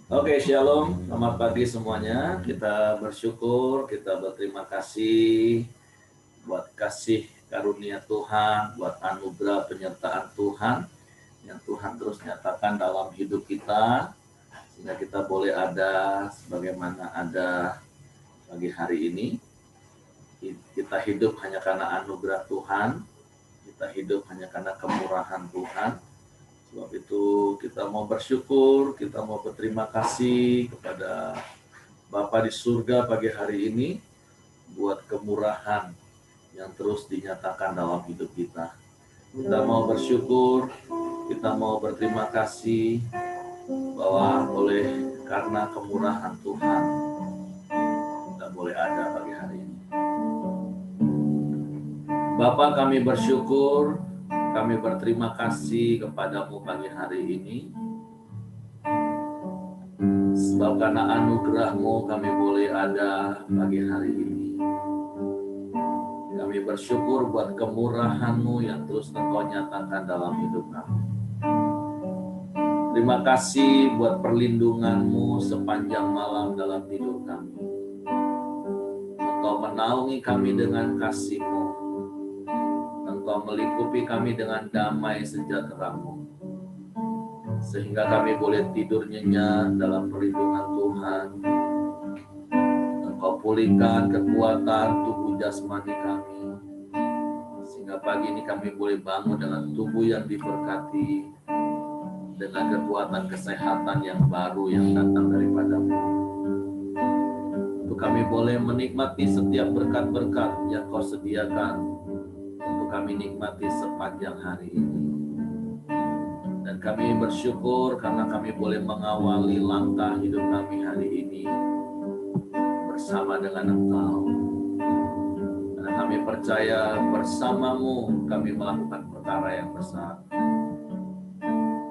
Oke, shalom. Selamat pagi semuanya. Kita bersyukur, kita berterima kasih buat kasih karunia Tuhan, buat anugerah penyertaan Tuhan yang Tuhan terus nyatakan dalam hidup kita, sehingga kita boleh ada sebagaimana ada pagi hari ini. Kita hidup hanya karena anugerah Tuhan, kita hidup hanya karena kemurahan Tuhan. Sebab itu kita mau bersyukur, kita mau berterima kasih kepada Bapa di surga pagi hari ini buat kemurahan yang terus dinyatakan dalam hidup kita. Kita mau bersyukur, kita mau berterima kasih bahwa oleh karena kemurahan Tuhan kita boleh ada pagi hari ini. Bapa, kami bersyukur, kami berterima kasih kepadamu pagi hari ini. Sebab karena anugerah-Mu kami boleh ada pagi hari ini. Kami bersyukur buat kemurahan-Mu yang terus Engkau nyatakan dalam hidup kami. Terima kasih buat perlindungan-Mu sepanjang malam dalam hidup kami. Engkau menaungi kami dengan kasih-Mu. Engkau melingkupi kami dengan damai sejahtera-Mu. Sehingga kami boleh tidur nyenyak dalam perlindungan Tuhan. Engkau pulihkan kekuatan tubuh jasmani kami. Sehingga pagi ini kami boleh bangun dengan tubuh yang diberkati, dengan kekuatan kesehatan yang baru yang datang daripada-Mu. Untuk kami boleh menikmati setiap berkat-berkat yang Kau sediakan untuk kami nikmati sepanjang hari ini. Dan kami bersyukur karena kami boleh mengawali langkah hidup kami hari ini bersama dengan Engkau. Karena kami percaya bersama-Mu kami melakukan perkara yang besar.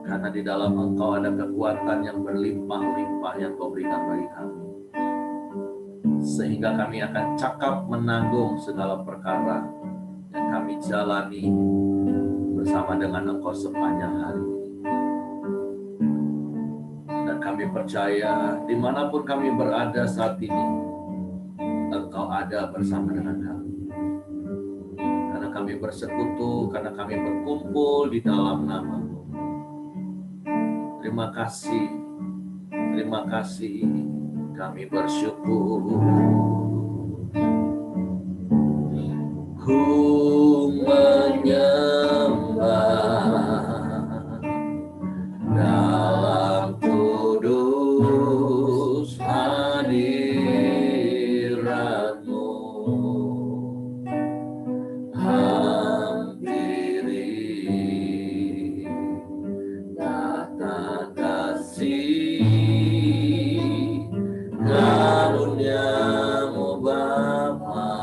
Karena di dalam Engkau ada kekuatan yang berlimpah-limpah yang Kau berikan bagi kami. Sehingga kami akan cakap menanggung segala perkara yang kami jalani bersama dengan Engkau sepanjang hari ini. Dan kami percaya dimanapun kami berada saat ini, Engkau ada bersama dengan kami. Karena kami bersekutu, karena kami berkumpul di dalam nama-Mu. Terima kasih, kami bersyukur. Ku menyembah dalam kudus hadirat-Mu, hampiri tata kasih karunia-Mu Bapa.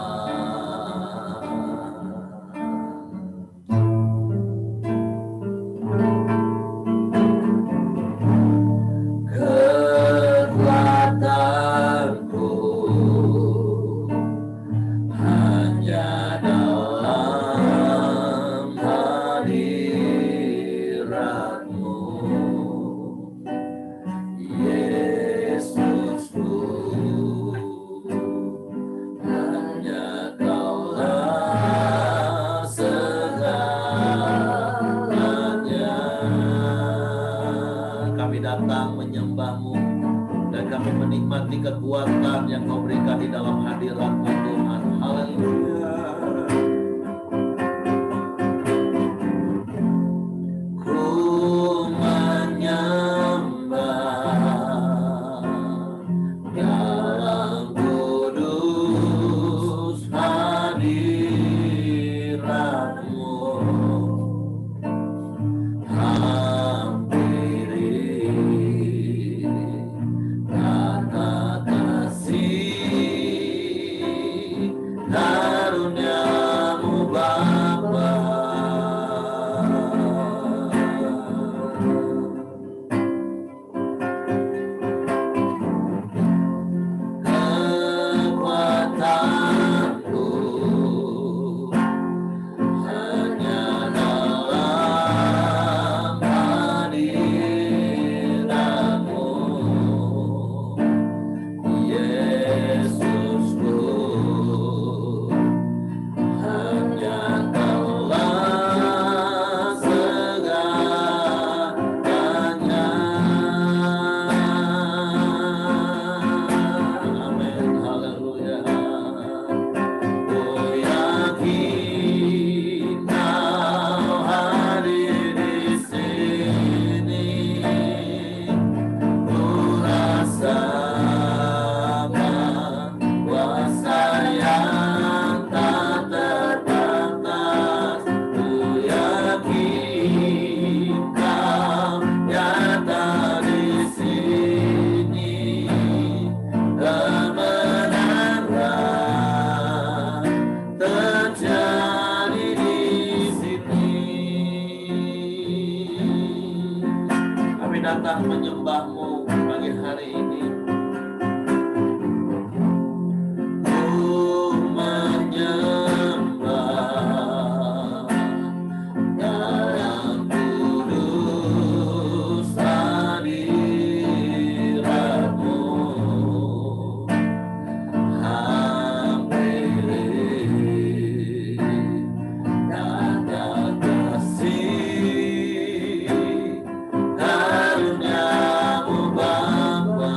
Kekuatanku hanya dalam hadirat-Mu, Yesusku. Hanya Kaulah segalanya. Kami datang menyembah-Mu dan kami menikmati kekuatan yang Kau berikan di dalam hadirat-Mu Tuhan. Haleluya. Ku menyembah dalam kudus hadirat-Mu, hampiri tata kasih karunia kepadamu pagi hari ini. Ku menyembah dalam kudus hadirat-Mu. Hampiri tanda kasih karunia-Mu Bapa.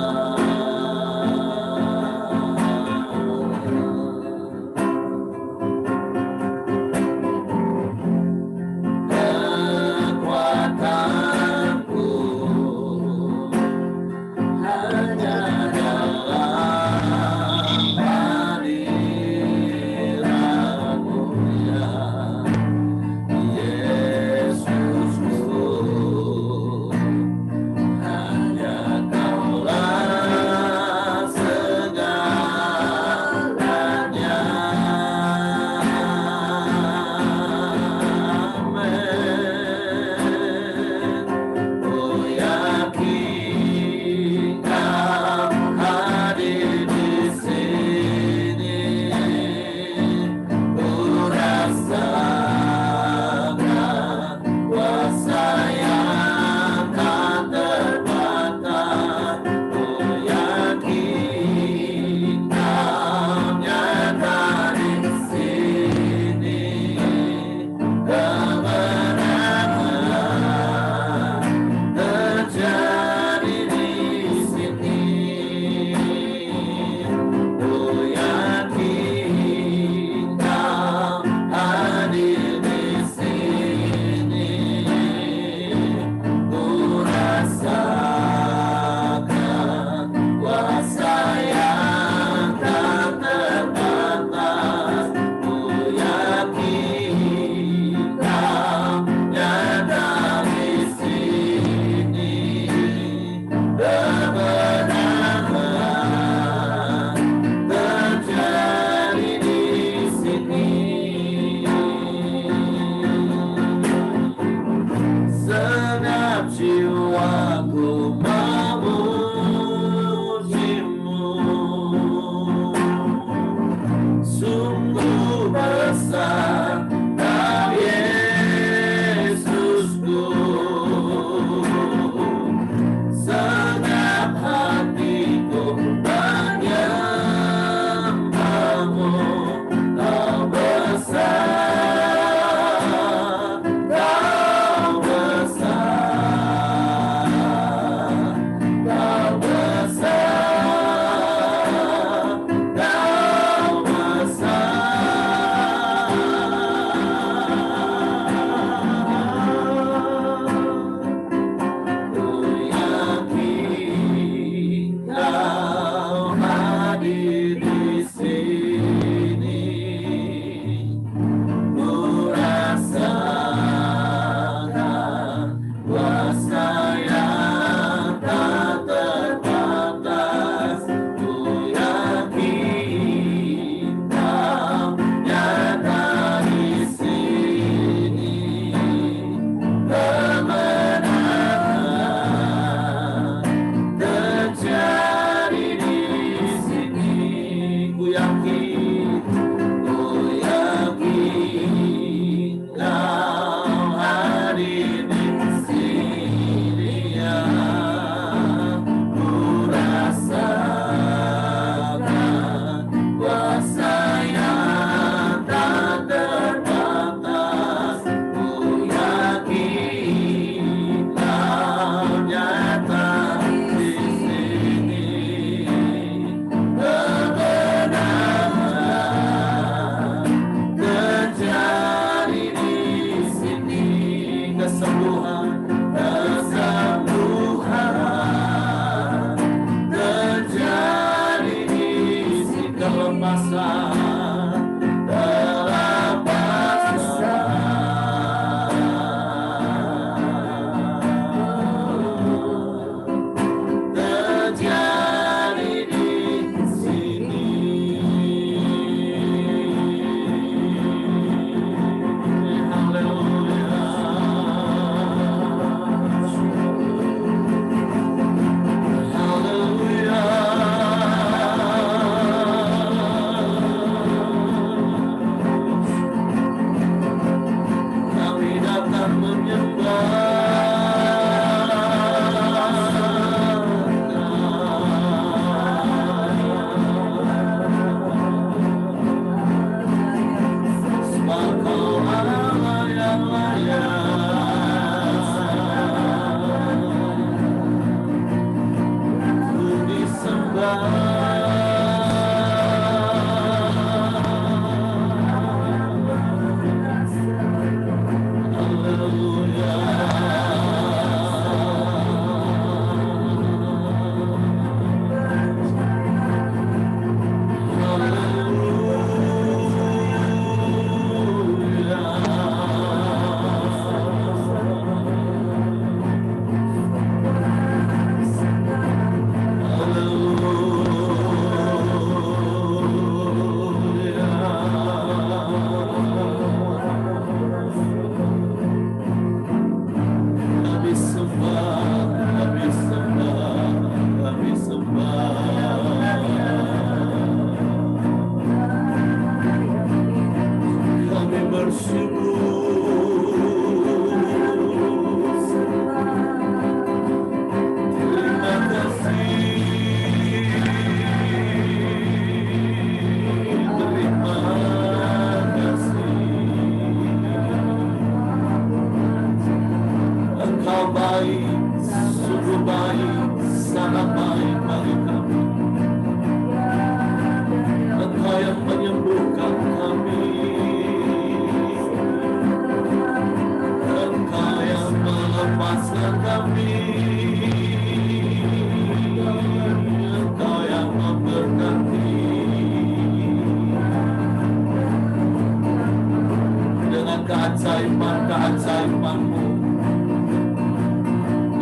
keajaiban-keajaiban-Mu.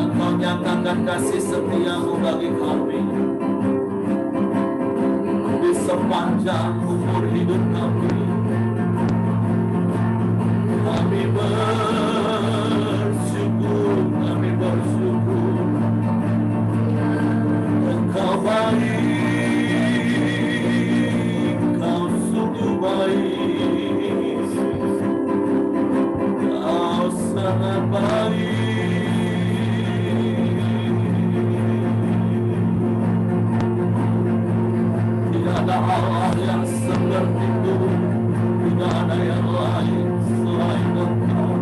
Engkau nyatakan kasih setiamu bagi kami di sepanjang umur hidup kami. Kami bersyukur, Engkau baik, Kau sungguh baik, Kau sangat baik. Tidak ada Allah yang seperti itu, tidak ada yang lain selain Engkau.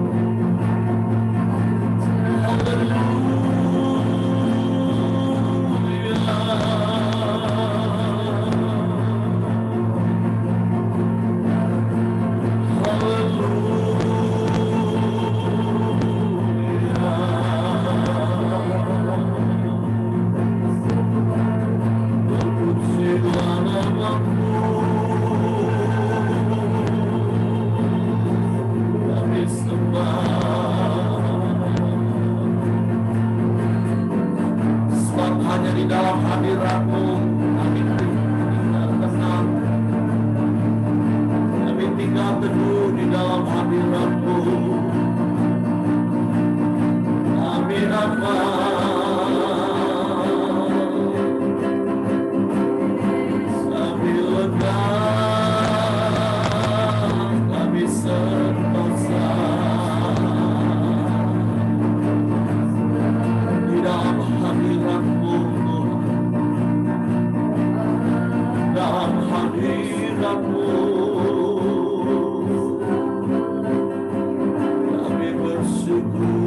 Di dalam hadirat-Mu kami tinggal tenang, kami tinggal teduh di dalam hadirat-Mu. Kami kami lega, kami sentosa di dalam hadirat-Mu. Dalam hadirat-Mu kami bersyukur.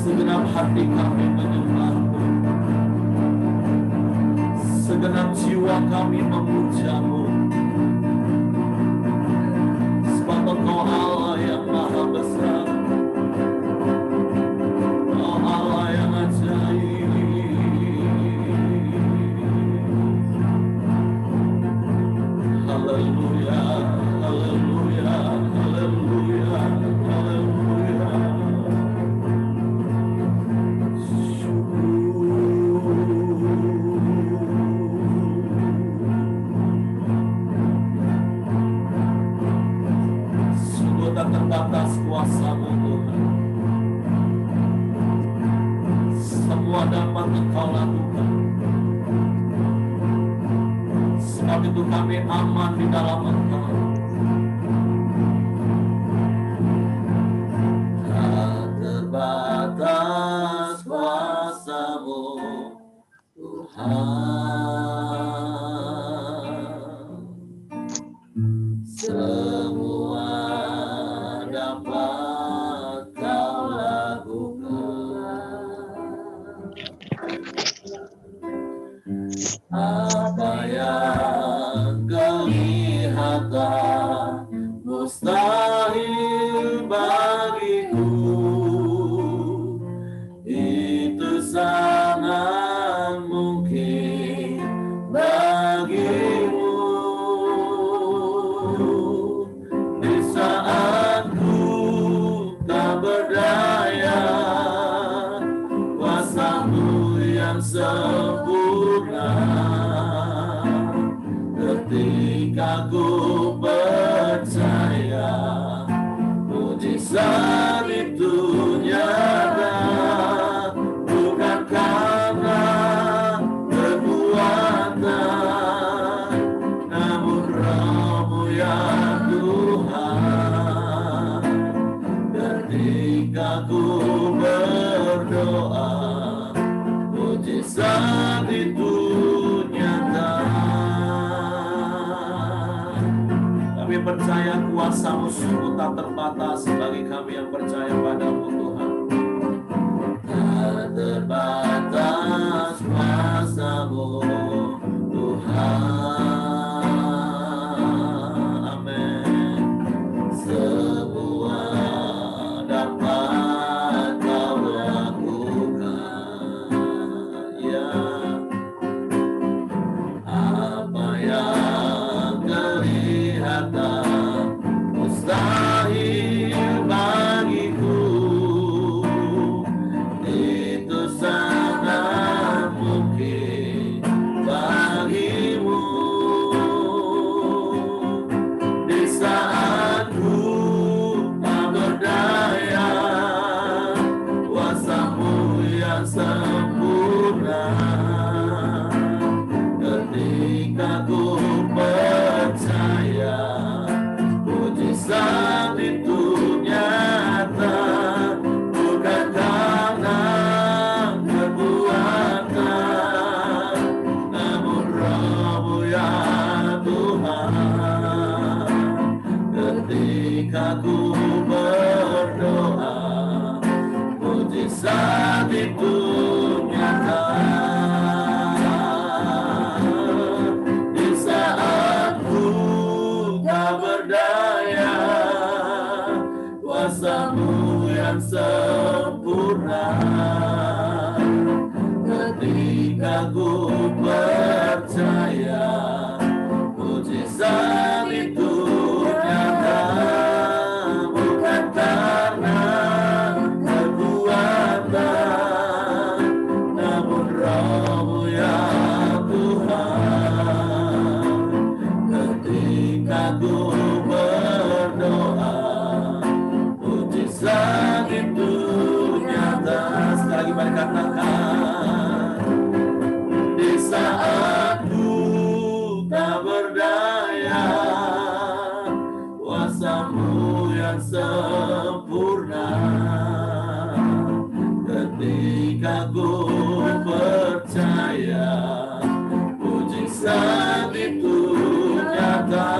Segenap hati kami menyembah-Mu, segenap jiwa kami memuja-Mu, sebab Engkau Allah yang maha besar, Allah yang ajaib. Haleluya, haleluya, haleluya, haleluya. Sungguh tak terbatas kuasa-Mu Tuhan. Semua dapat Engkau lakukan. Sebab itu kami aman di dalam Engkau. Tak terbatas kuasa-Mu Tuhan. Semua dapat Kau lakukan. Apa yang kelihatan mustahil bagiku, itu sangat mungkin bagimu. Di saat ku tak berdaya, kuasa-Mu yang sempurna. Ketika ku percaya, mujizat itu nyata, bukan karena kekuatan, namun Roh-Mu ya Tuhan. Ketika ku berdoa, mujizat itu nyata. Kami percaya kuasa-Mu sungguh tak terbatas bagi kami yang percaya pada-Mu Tuhan. Tak terbatas kuasa-Mu Tuhan. Amin. Semua dapat Kau lakukan. Ya, Mujizat itu nyata di saat ku tak berdaya, kuasa-Mu yang sempurna. Ketika ku percaya, mujizat itu nyata, bukan karena kekuatan, namun Roh-Mu ya Tuhan. Ketika ku berdoa, mujizat itu nyata. Sekali lagi mari katakan, di saat ku tak berdaya, kuasa-Mu yang sempurna. Ketika ku percaya, mujizat itu nyata,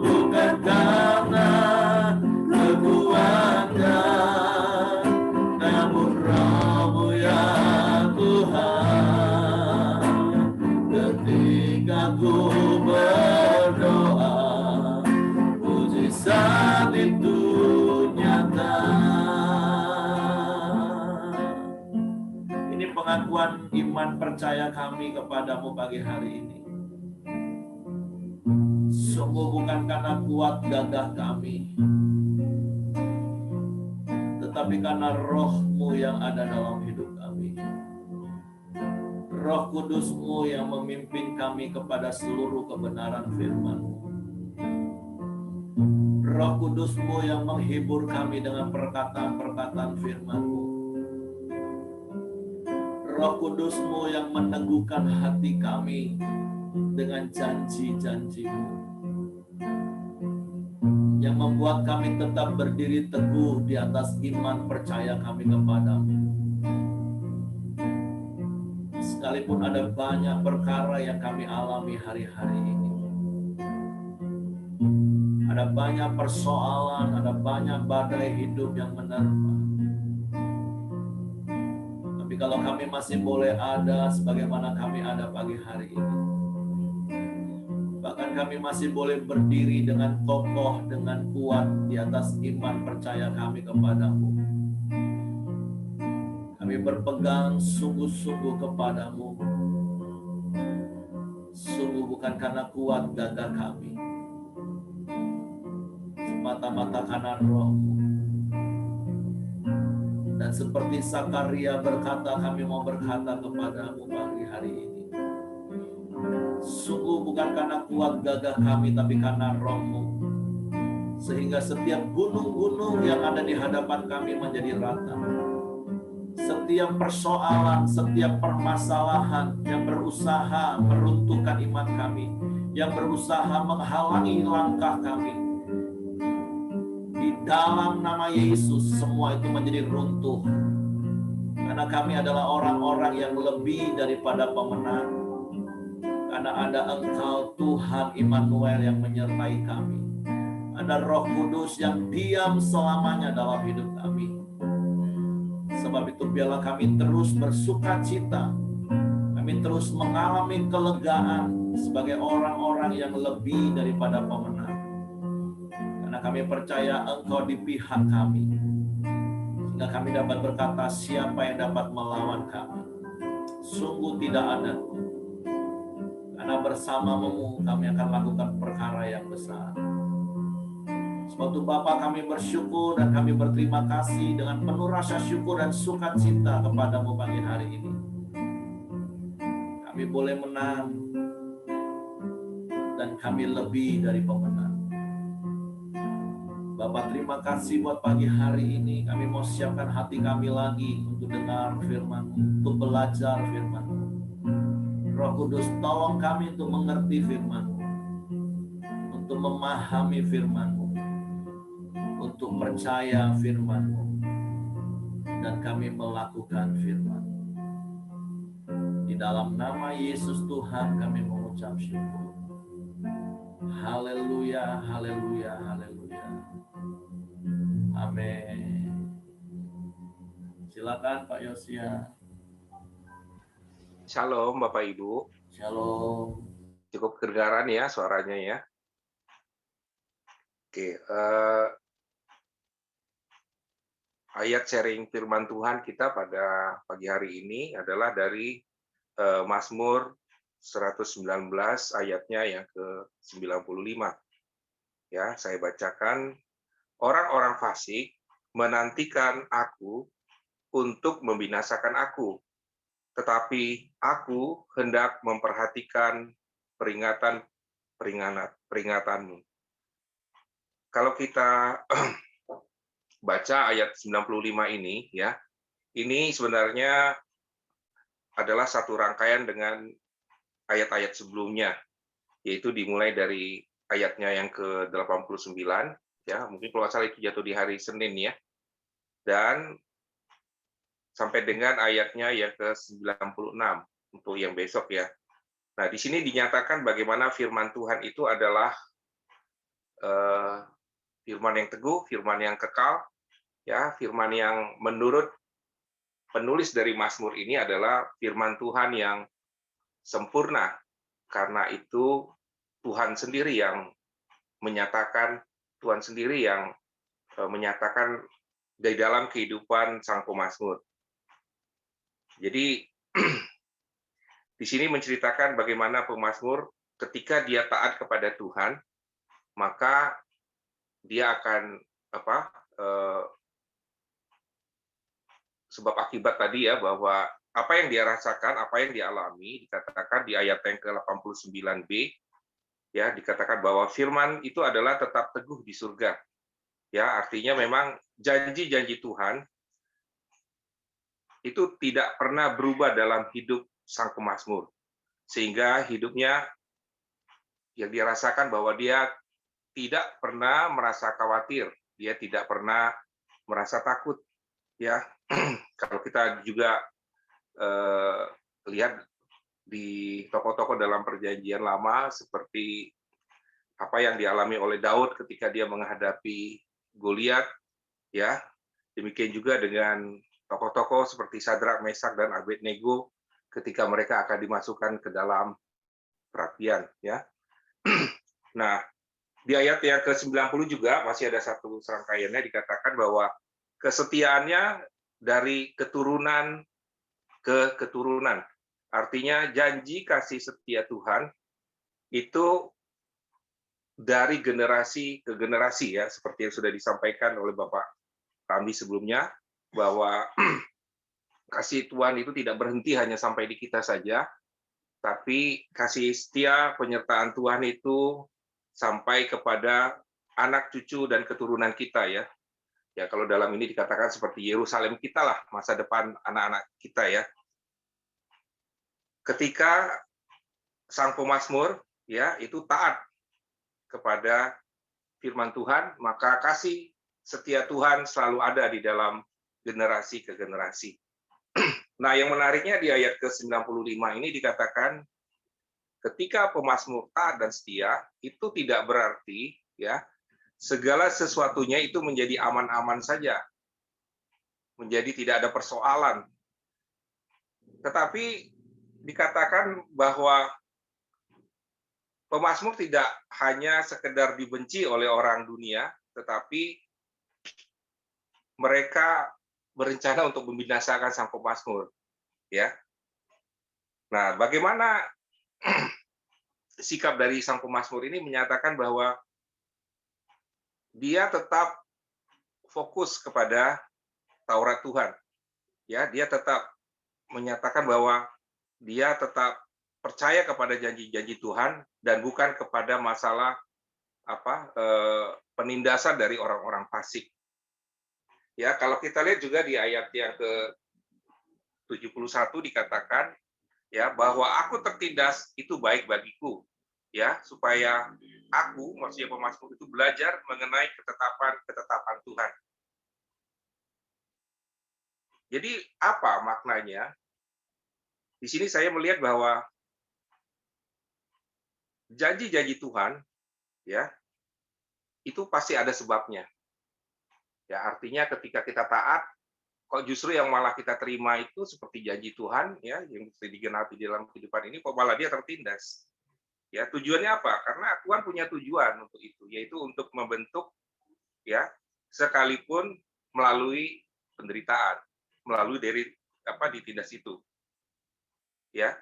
bukan karena kekuatan, namun Roh-Mu ya Tuhan. Ketika ku berdoa, mujizat itu nyata. Ini pengakuan iman percaya kami kepadamu pagi hari ini. Sungguh bukan karena kuat gagah kami, tetapi karena Roh-Mu yang ada dalam hidup kami. Roh Kudus-Mu yang memimpin kami kepada seluruh kebenaran firman-Mu. Roh Kudus-Mu yang menghibur kami dengan perkataan-perkataan firman-Mu. Roh Kudus-Mu yang meneguhkan hati kami dengan janji-janji-Mu, yang membuat kami tetap berdiri teguh di atas iman percaya kami kepadamu. Sekalipun ada banyak perkara yang kami alami hari-hari ini, ada banyak persoalan, ada banyak badai hidup yang menerpa. Tapi kalau kami masih boleh ada sebagaimana kami ada pagi hari ini, bahkan kami masih boleh berdiri dengan kokoh, dengan kuat di atas iman percaya kami kepadamu. Kami berpegang sungguh-sungguh kepadamu. Sungguh bukan karena kuat gagah kami, semata-mata karena Roh-Mu. Dan seperti Sakaria berkata, kami mau berkata kepadamu pagi hari ini, sungguh bukan karena kuat gagah kami, tapi karena Roh-Mu. Sehingga setiap gunung-gunung yang ada di hadapan kami menjadi rata. Setiap persoalan, setiap permasalahan yang berusaha meruntuhkan iman kami, yang berusaha menghalangi langkah kami, di dalam nama Yesus semua itu menjadi runtuh. Karena kami adalah orang-orang yang lebih daripada pemenang. Karena ada Engkau Tuhan Immanuel yang menyertai kami. Ada Roh Kudus yang diam selamanya dalam hidup kami. Sebab itu biarlah kami terus bersukacita. Kami terus mengalami kelegaan sebagai orang-orang yang lebih daripada pemenang. Karena kami percaya Engkau di pihak kami. Sehingga kami dapat berkata, siapa yang dapat melawan kami? Sungguh tidak ada. Karena bersama-Mu kami akan lakukan perkara yang besar. Sebab itu Bapa, kami bersyukur dan kami berterima kasih dengan penuh rasa syukur dan sukacita kepadamu pagi hari ini. Kami boleh menang dan kami lebih dari pemenang. Bapa, terima kasih buat pagi hari ini. Kami mau siapkan hati kami lagi untuk dengar firman-Mu, untuk belajar firman-Mu. Roh Kudus, tolong kami untuk mengerti firman-Mu, untuk memahami firman-Mu, untuk percaya firman-Mu, dan kami melakukan firman-Mu. Di dalam nama Yesus Tuhan kami mengucap syukur. Haleluya, haleluya, haleluya. Amin. Silakan Pak Yosia. Shalom Bapak Ibu. Shalom. Cukup kedengaran ya suaranya ya. Oke, ayat sharing firman Tuhan kita pada pagi hari ini adalah dari Mazmur 119 ayatnya yang ke-95. Ya, saya bacakan, orang-orang fasik menantikan aku untuk membinasakan aku, tetapi aku hendak memperhatikan peringatanmu. Kalau kita baca ayat 95 ini, ya, ini sebenarnya adalah satu rangkaian dengan ayat-ayat sebelumnya, yaitu dimulai dari ayatnya yang ke-89, ya, mungkin kalau salah itu jatuh di hari Senin ya, dan sampai dengan ayatnya yang ke-96 untuk yang besok ya. Nah, di sini dinyatakan bagaimana firman Tuhan itu adalah firman yang teguh, firman yang kekal, ya, firman yang menurut penulis dari Mazmur ini adalah firman Tuhan yang sempurna. Karena itu Tuhan sendiri yang menyatakan, Tuhan sendiri yang menyatakan di dalam kehidupan sang pemazmur. Jadi di sini menceritakan bagaimana pemazmur ketika dia taat kepada Tuhan, maka dia akan sebab akibat tadi ya, bahwa apa yang dia rasakan, apa yang dia alami, dikatakan di ayat yang ke-89b, ya, dikatakan bahwa firman itu adalah tetap teguh di surga. Ya, artinya memang janji-janji Tuhan itu tidak pernah berubah dalam hidup sang pemazmur. Sehingga hidupnya yang dia rasakan bahwa dia tidak pernah merasa khawatir, dia tidak pernah merasa takut. Ya, kalau kita juga lihat di tokoh-tokoh dalam perjanjian lama seperti apa yang dialami oleh Daud ketika dia menghadapi Goliat, ya, demikian juga dengan tokoh-tokoh seperti Sadrak, Mesak, dan Abednego ketika mereka akan dimasukkan ke dalam perapian, ya. Nah, di ayat yang ke-90 juga masih ada satu serangkaiannya dikatakan bahwa kesetiaannya dari keturunan ke keturunan. Artinya janji kasih setia Tuhan itu dari generasi ke generasi ya, seperti yang sudah disampaikan oleh Bapak kami sebelumnya, bahwa kasih Tuhan itu tidak berhenti hanya sampai di kita saja, tapi kasih setia penyertaan Tuhan itu sampai kepada anak cucu dan keturunan kita ya. Ya, kalau dalam ini dikatakan seperti Yerusalem kita lah, masa depan anak-anak kita ya. Ketika sang pemazmur ya itu taat kepada firman Tuhan, maka kasih setia Tuhan selalu ada di dalam generasi ke generasi. Nah, yang menariknya di ayat ke-95 ini dikatakan ketika pemazmur taat dan setia itu tidak berarti ya segala sesuatunya itu menjadi aman-aman saja. Menjadi tidak ada persoalan. Tetapi dikatakan bahwa pemazmur tidak hanya sekedar dibenci oleh orang dunia, tetapi mereka berencana untuk membinasakan sang pemazmur. Ya. Nah, bagaimana sikap dari sang pemazmur ini menyatakan bahwa dia tetap fokus kepada Taurat Tuhan. Ya, dia tetap menyatakan bahwa dia tetap percaya kepada janji-janji Tuhan dan bukan kepada masalah penindasan dari orang-orang fasik. Ya, kalau kita lihat juga di ayat yang ke-71 dikatakan ya bahwa aku tertindas itu baik bagiku. Ya, supaya aku, maksudnya pemazmur itu belajar mengenai ketetapan Tuhan. Jadi apa maknanya? Di sini saya melihat bahwa janji-janji Tuhan ya itu pasti ada sebabnya. Ya, artinya ketika kita taat, kok justru yang malah kita terima itu seperti janji Tuhan ya yang mesti digenapi di dalam kehidupan ini, kok malah dia tertindas. Ya, tujuannya apa? Karena Tuhan punya tujuan untuk itu, yaitu untuk membentuk ya, sekalipun melalui penderitaan, melalui dari ditindas itu. Ya.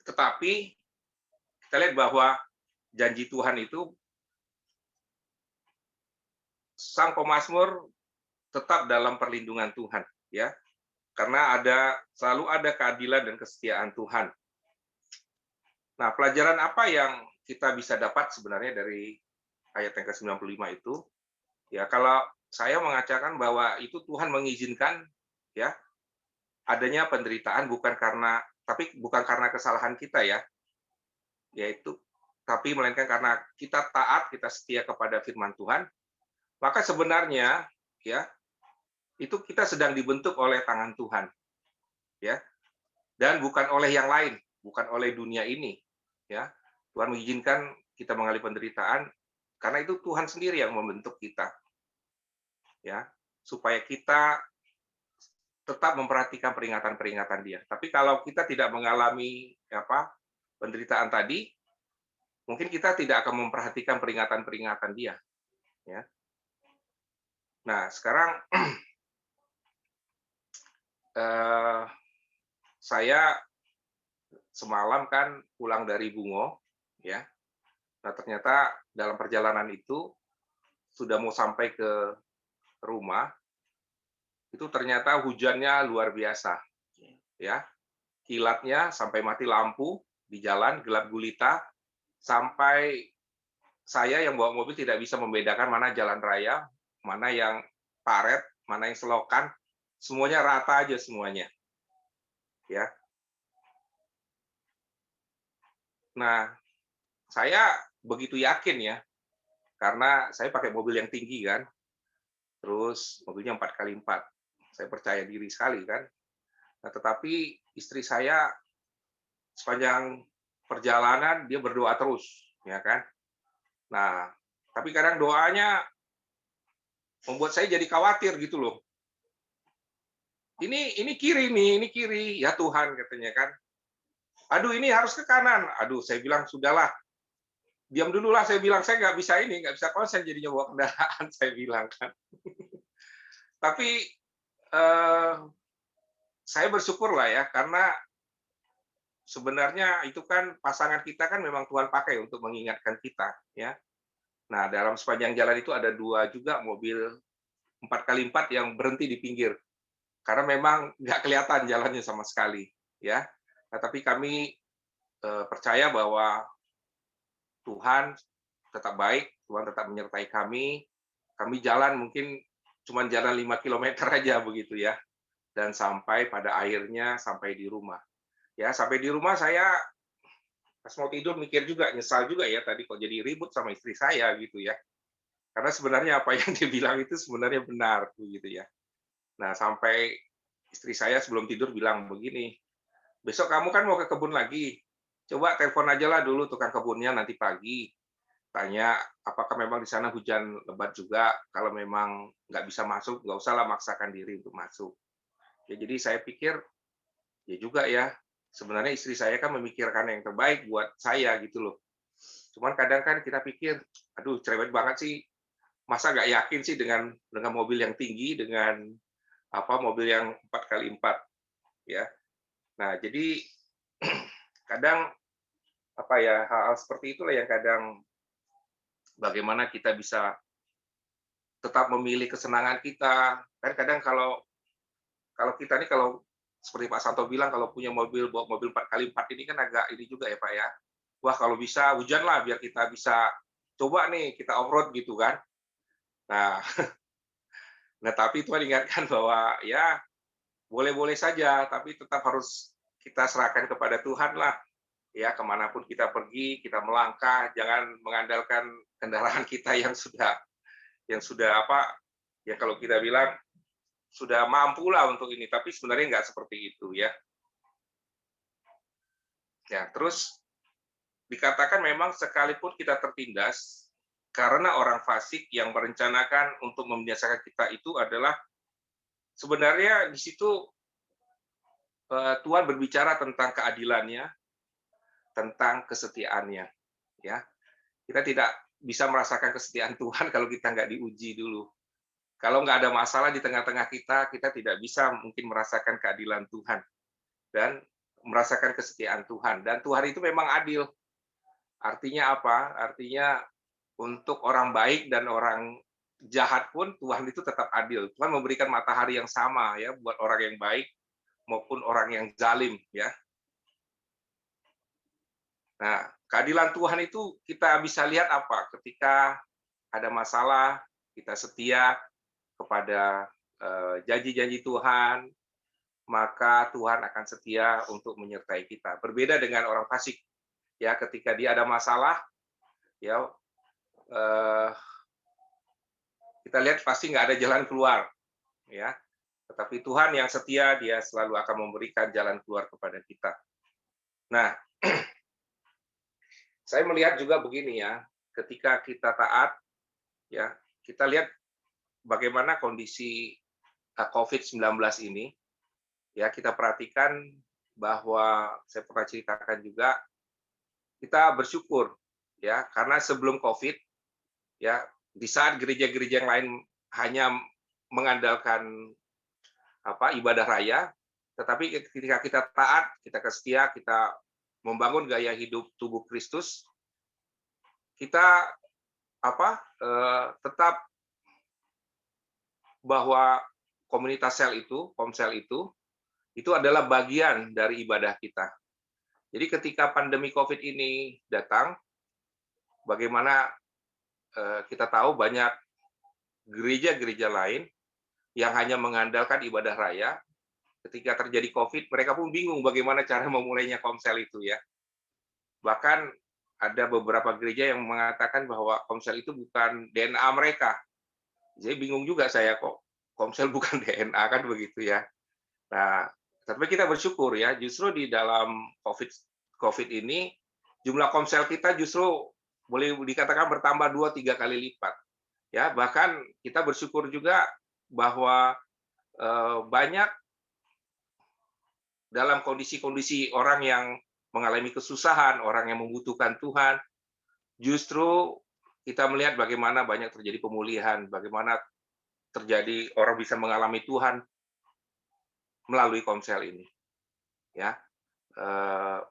Tetapi kita lihat bahwa janji Tuhan itu sang pemazmur tetap dalam perlindungan Tuhan, ya. Karena selalu ada keadilan dan kesetiaan Tuhan. Nah, pelajaran apa yang kita bisa dapat sebenarnya dari ayat yang ke-95 itu? Ya, kalau saya mengatakan bahwa itu Tuhan mengizinkan ya adanya penderitaan bukan karena kesalahan kita ya. Yaitu tapi melainkan karena kita taat, kita setia kepada firman Tuhan, maka sebenarnya ya itu kita sedang dibentuk oleh tangan Tuhan. Ya. Dan bukan oleh yang lain, bukan oleh dunia ini. Ya, Tuhan mengizinkan kita mengalami penderitaan karena itu Tuhan sendiri yang membentuk kita, ya, supaya kita tetap memperhatikan peringatan-peringatan Dia. Tapi kalau kita tidak mengalami penderitaan tadi, mungkin kita tidak akan memperhatikan peringatan-peringatan Dia. Ya. Nah, sekarang saya semalam kan pulang dari Bungo, ya. Nah, ternyata dalam perjalanan itu sudah mau sampai ke rumah, itu ternyata hujannya luar biasa, ya. Kilatnya sampai mati lampu di jalan, gelap gulita, sampai saya yang bawa mobil tidak bisa membedakan mana jalan raya, mana yang paret, mana yang selokan, semuanya rata aja semuanya, ya. Nah, saya begitu yakin ya, karena saya pakai mobil yang tinggi kan, terus mobilnya 4x4. Saya percaya diri sekali kan. Nah, tetapi istri saya sepanjang perjalanan dia berdoa terus, ya kan. Nah, tapi kadang doanya membuat saya jadi khawatir gitu loh. Ini kiri nih, ini kiri. Ya Tuhan katanya kan. Aduh ini harus ke kanan. Aduh saya bilang sudahlah. Diam dulu lah saya bilang, saya nggak bisa konsen jadinya bawa kendaraan saya bilang kan. Tapi saya bersyukur lah ya karena sebenarnya itu kan pasangan kita kan memang Tuhan pakai untuk mengingatkan kita ya. Nah, dalam sepanjang jalan itu ada 2 juga mobil 4x4 yang berhenti di pinggir. Karena memang nggak kelihatan jalannya sama sekali ya. Nah, tapi kami percaya bahwa Tuhan tetap baik, Tuhan tetap menyertai kami. Kami jalan mungkin cuma jalan 5 kilometer aja begitu ya. Dan sampai pada akhirnya sampai di rumah. Ya, sampai di rumah saya pas mau tidur mikir juga, nyesal juga ya tadi kok jadi ribut sama istri saya gitu ya. Karena sebenarnya apa yang dia bilang itu sebenarnya benar begitu ya. Nah, sampai istri saya sebelum tidur bilang begini, "Besok kamu kan mau ke kebun lagi. Coba telepon aja lah dulu tukang kebunnya nanti pagi. Tanya apakah memang di sana hujan lebat juga. Kalau memang nggak bisa masuk, nggak usahlah maksakan diri untuk masuk." Ya, jadi saya pikir, ya juga ya, sebenarnya istri saya kan memikirkan yang terbaik buat saya gitu loh. Cuman kadang kan kita pikir, aduh cerewet banget sih, masa nggak yakin sih dengan mobil yang tinggi, dengan mobil yang 4x4 ya. Nah, jadi kadang hal-hal seperti itulah yang kadang bagaimana kita bisa tetap memilih kesenangan kita. Kan kadang kalau kita nih kalau seperti Pak Santo bilang kalau punya mobil bawa mobil 4x4 ini kan agak ini juga ya Pak ya. Wah, kalau bisa hujan lah biar kita bisa coba nih kita off-road gitu kan. Nah, tapi Tuhan ingatkan bahwa ya boleh-boleh saja, tapi tetap harus kita serahkan kepada Tuhan lah. Ya, kemanapun kita pergi, kita melangkah, jangan mengandalkan kendaraan kita yang sudah ya kalau kita bilang sudah mampu lah untuk ini, tapi sebenarnya nggak seperti itu ya. Ya, terus dikatakan memang sekalipun kita tertindas, karena orang fasik yang merencanakan untuk membinasakan kita itu adalah sebenarnya di situ Tuhan berbicara tentang keadilannya, tentang kesetiaannya. Ya, kita tidak bisa merasakan kesetiaan Tuhan kalau kita nggak diuji dulu. Kalau nggak ada masalah di tengah-tengah kita, kita tidak bisa mungkin merasakan keadilan Tuhan dan merasakan kesetiaan Tuhan. Dan Tuhan itu memang adil. Artinya apa? Artinya untuk orang baik dan orang jahat pun Tuhan itu tetap adil. Tuhan memberikan matahari yang sama ya buat orang yang baik maupun orang yang zalim ya. Nah, keadilan Tuhan itu kita bisa lihat apa? Ketika ada masalah, kita setia kepada janji-janji Tuhan, maka Tuhan akan setia untuk menyertai kita. Berbeda dengan orang fasik, ya ketika dia ada masalah, ya kita lihat pasti nggak ada jalan keluar, ya. Tetapi Tuhan yang setia, dia selalu akan memberikan jalan keluar kepada kita. Nah, saya melihat juga begini ya, ketika kita taat, ya kita lihat bagaimana kondisi COVID-19 ini, ya kita perhatikan bahwa saya pernah ceritakan juga, kita bersyukur ya karena sebelum COVID, ya di saat gereja-gereja yang lain hanya mengandalkan ibadah raya, tetapi ketika kita taat, kita setia, kita membangun gaya hidup tubuh Kristus, kita tetap bahwa komunitas sel itu, komsel itu adalah bagian dari ibadah kita. Jadi ketika pandemi COVID ini datang, bagaimana kita tahu banyak gereja-gereja lain yang hanya mengandalkan ibadah raya, ketika terjadi COVID, mereka pun bingung bagaimana cara memulainya komsel itu ya. Bahkan ada beberapa gereja yang mengatakan bahwa komsel itu bukan DNA mereka. Jadi bingung juga saya kok komsel bukan DNA kan begitu ya. Nah, tapi kita bersyukur ya, justru di dalam COVID ini jumlah komsel kita justru boleh dikatakan bertambah 2-3 kali lipat. Ya, bahkan kita bersyukur juga bahwa banyak dalam kondisi-kondisi orang yang mengalami kesusahan, orang yang membutuhkan Tuhan, justru kita melihat bagaimana banyak terjadi pemulihan, bagaimana terjadi orang bisa mengalami Tuhan melalui komsel ini. Ya,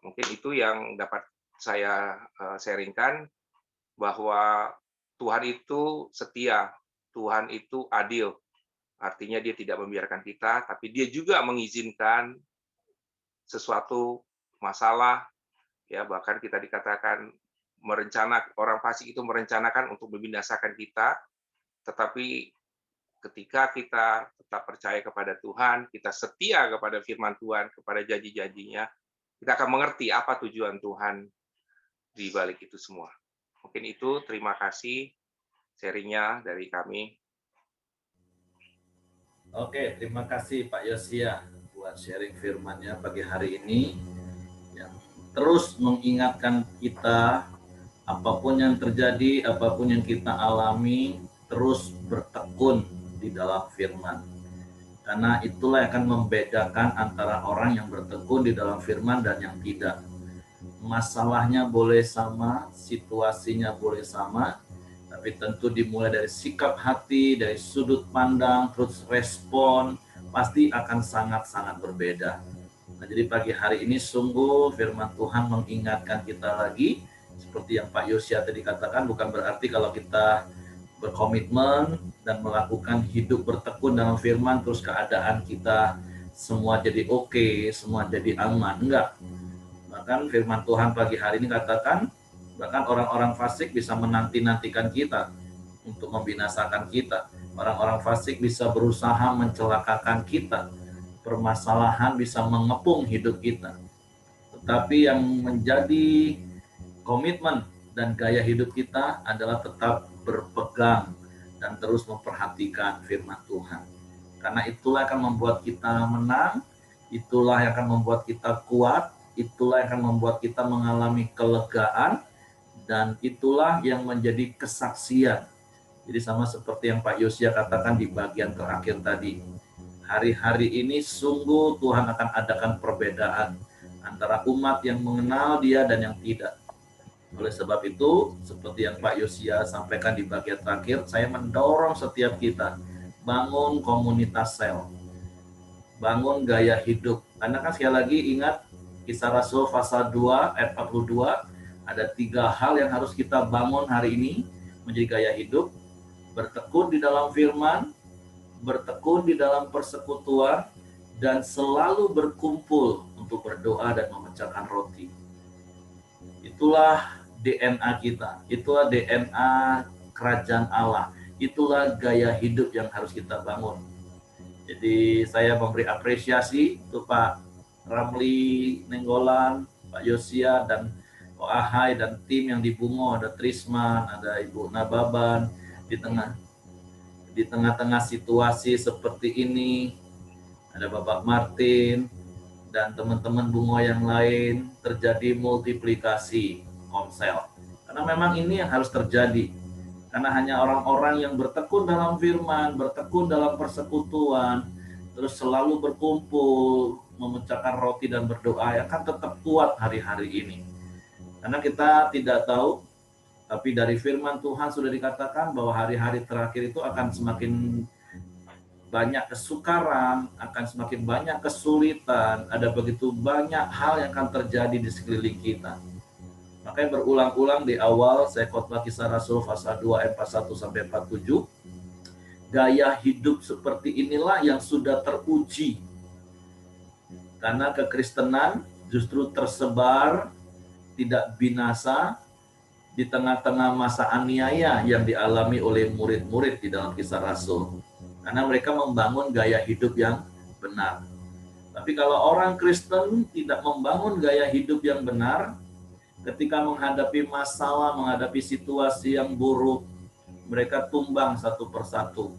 mungkin itu yang dapat saya sharingkan, bahwa Tuhan itu setia, Tuhan itu adil. Artinya dia tidak membiarkan kita, tapi dia juga mengizinkan sesuatu masalah, ya bahkan kita dikatakan orang fasik itu merencanakan untuk membinasakan kita, tetapi ketika kita tetap percaya kepada Tuhan, kita setia kepada firman Tuhan, kepada janji-janjinya, kita akan mengerti apa tujuan Tuhan di balik itu semua. Mungkin itu, terima kasih sharingnya dari kami. Oke, terima kasih Pak Yosia buat sharing firman-Nya pagi hari ini, yang terus mengingatkan kita apapun yang terjadi, apapun yang kita alami, terus bertekun di dalam firman. Karena itulah yang akan membedakan antara orang yang bertekun di dalam firman dan yang tidak. Masalahnya boleh sama, situasinya boleh sama, tapi tentu dimulai dari sikap hati, dari sudut pandang, terus respon, pasti akan sangat-sangat berbeda. Nah, jadi pagi hari ini sungguh firman Tuhan mengingatkan kita lagi, seperti yang Pak Yosia tadi katakan, bukan berarti kalau kita berkomitmen dan melakukan hidup bertekun dalam firman, terus keadaan kita semua jadi oke, semua jadi aman. Enggak. Bahkan firman Tuhan pagi hari ini katakan, bahkan orang-orang fasik bisa menanti-nantikan kita untuk membinasakan kita. Orang-orang fasik bisa berusaha mencelakakan kita. Permasalahan bisa mengepung hidup kita. Tetapi yang menjadi komitmen dan gaya hidup kita adalah tetap berpegang dan terus memperhatikan firman Tuhan. Karena itulah yang akan membuat kita menang, itulah yang akan membuat kita kuat, itulah yang akan membuat kita mengalami kelegaan, dan itulah yang menjadi kesaksian. Jadi sama seperti yang Pak Yosia katakan di bagian terakhir tadi, Hari-hari ini sungguh Tuhan akan adakan perbedaan antara umat yang mengenal Dia dan yang tidak. Oleh sebab itu, seperti yang Pak Yosia sampaikan di bagian terakhir, saya mendorong setiap kita bangun komunitas sel, bangun gaya hidup. Karena kan sekali lagi ingat Kisah Rasul pasal 2 ayat 42, ada 3 hal yang harus kita bangun hari ini menjadi gaya hidup: bertekun di dalam firman, bertekun di dalam persekutuan, dan selalu berkumpul untuk berdoa dan memecahkan roti. Itulah DNA kita, itulah DNA kerajaan Allah, itulah gaya hidup yang harus kita bangun. Jadi saya memberi apresiasi untuk Pak Ramli Nenggolan, Pak Yosia, dan Pak Ahai, dan tim yang di Bungo, ada Trisman, ada Ibu Nababan, di tengah-tengah situasi seperti ini, ada Bapak Martin, dan teman-teman Bungo yang lain, terjadi multiplikasi komsel. Karena memang ini yang harus terjadi. Karena hanya orang-orang yang bertekun dalam firman, bertekun dalam persekutuan, terus selalu berkumpul, memecahkan roti dan berdoa, akan tetap kuat hari-hari ini. Karena kita tidak tahu, tapi dari firman Tuhan sudah dikatakan bahwa hari-hari terakhir itu akan semakin banyak kesukaran, akan semakin banyak kesulitan, ada begitu banyak hal yang akan terjadi di sekeliling kita. Makanya berulang-ulang di awal saya khotbah Kisah Rasul pasal 2 ayat 41 sampai 47, gaya hidup seperti inilah yang sudah teruji. Karena kekristenan justru tersebar, tidak binasa, di tengah-tengah masa aniaya yang dialami oleh murid-murid di dalam Kisah Rasul. Karena mereka membangun gaya hidup yang benar. Tapi kalau orang Kristen tidak membangun gaya hidup yang benar, ketika menghadapi masalah, menghadapi situasi yang buruk, mereka tumbang satu persatu.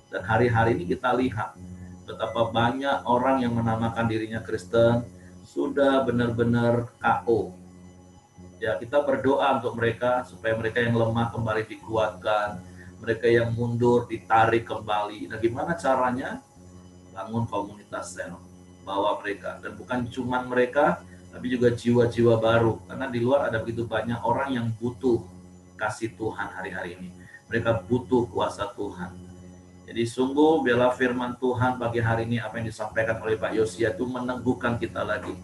Dan hari-hari ini kita lihat betapa banyak orang yang menamakan dirinya Kristen sudah benar-benar KO. Ya, kita berdoa untuk mereka supaya mereka yang lemah kembali dikuatkan, mereka yang mundur ditarik kembali. Nah, gimana caranya? Bangun komunitas sel, bawa mereka, dan bukan cuma mereka, tapi juga jiwa-jiwa baru. Karena di luar ada begitu banyak orang yang butuh kasih Tuhan hari-hari ini. Mereka butuh kuasa Tuhan. Jadi sungguh bela firman Tuhan pagi hari ini, apa yang disampaikan oleh Pak Yosia itu meneguhkan kita lagi.